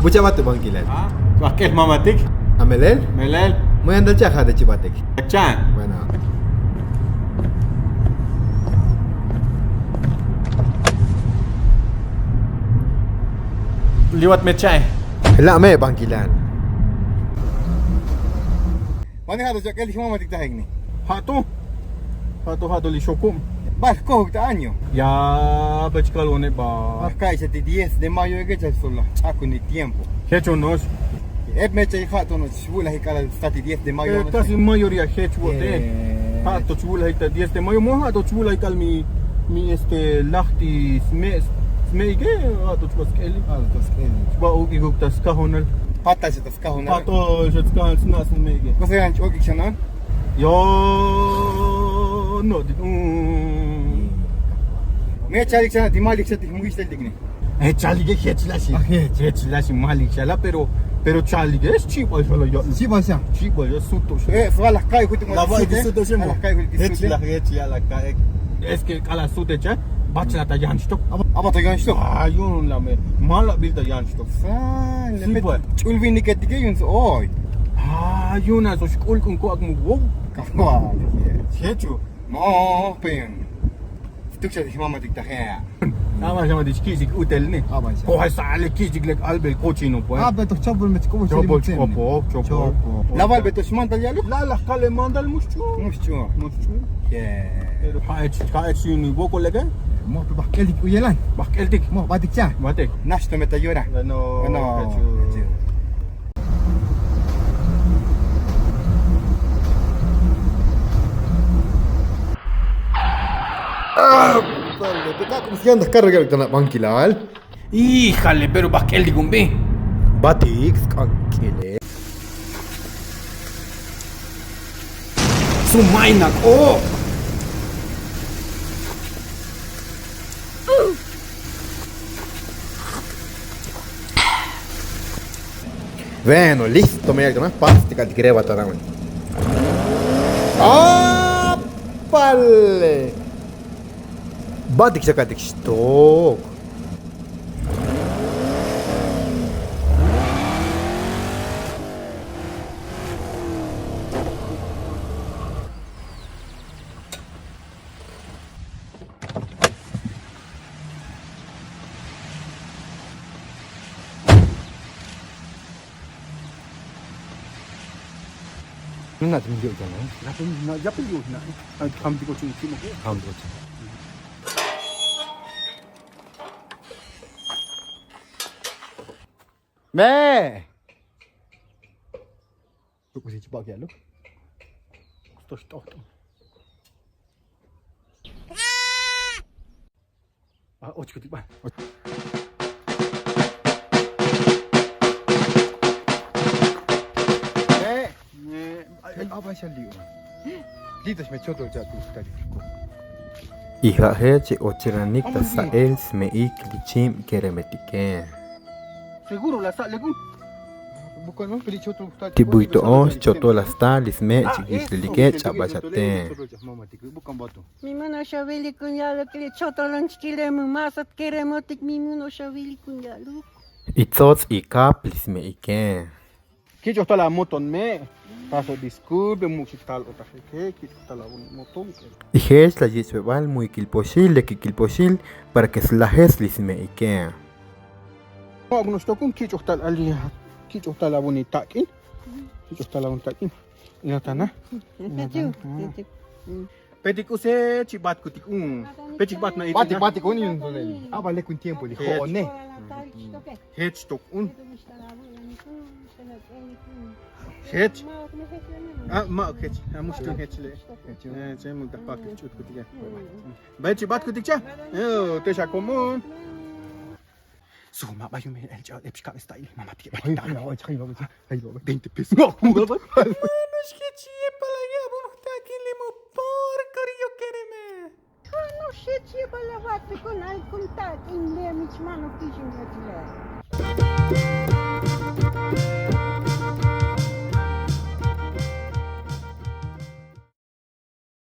Mucha bate banquilel. Bakkel mamatik. Amelel. Melel. Muy anda chaja de chibatek. Chan. Bueno. Liwat mechay. لا ما banquilel. وانا هذا جاك اللي ما تقدهني Hatu li shokum. بس كوك año Ya bachkal one ba. acá se te 10 de mayo que ya solo saco ni tiempo Hecho nos. me echa hija no chula y cada stati 10 de mayo Casi mayoría hecho wote. Hatu chula hita 10 de mayo mo hatu chula ikal mi lachti smege hatu chula skeli. Ba ugi guktas kahonal. pata se tascajo na Hatu jetkan snas smege. cosa era choki chana Yo no dit. me echa chana di malik se te muy stel digni Charlie que Hetlashi Malik shala pero Charlie que es chico solo yo. sí pasa Chico yo suto. fue a las calles justo La voy a suto a las calles la cae. Es que a la sute cha bachla ta yansto. aba to gancho Ayun la me mala bilda yansto. le chulvini que te yun oi Ayun so skol kun ko akmu wo. kawa Hecho. no pen stukcha di mama diktahe Ama chama de skizig utel ni. Ko ha sale kizig lek albel cochino po. beto chapul met kovo Chopo. la val beto shmanta dialo La kale mandal mushchu. mucho Pero haet sini wo kolega. mo pe bakeli uyelan Bakeltik. mo badik cha Mate. nashto meta llora No. Vale, te está como si andas carga que te banquilal. Híjale, pero Bakel digumbi. Batik, kankile. Sumainak. Oh. Bueno, listo, mira, que no es plástica de creva tarame. ¡Ah! ¡Pale! Batik chakatik stok. 누나 좀 이거잖아. Ya pediu na. Am digo chung chimo ko. 다음 거지. 네. 누구 지 집하게 할로? Sto. Ocho tipo. 아바샬리오 리더스 몇 초도 자고 스타디 있고 Hija heche ocheranik ta sael smeik lichim keremetike. Seguro la sale gu. bukan no pili choto stadi Tibuito os choto las talis me chiquislike chabachate. bukan batu Mimuno shavili kunyalo kili chotolon chikilemu masat keremotik mimuno shavili kunyalo. Itzots ikap lisme ike. Que yo está la moton me. Paso disculpe mucho tal otra que está la moton. Ijes la yesbebal muy kilposhil de kilposhil para que slajes lisme ike. Algunos tocan que yo está ali. Que yo está la bonita aquí. Que yo está la bonita aquí. Ya está na. Pedik use chibat kutik Pedik bat na ito. bati ko ni yun abale kun tiempo li ko ne Hedge tok Hedge. Ma hedge. Mus tu hedge le. Saya mau dah pakai cut kutik ya. Baik chibat kutik cha. Yo, tesha común. So, ma bayo me el cha epska style. Mama tiye. ay ay 20 pesos. No, Nos que chie para allá, vamos a aquí le mo por carillo quereme. No sé si balawat con al contact in the michmano fishing at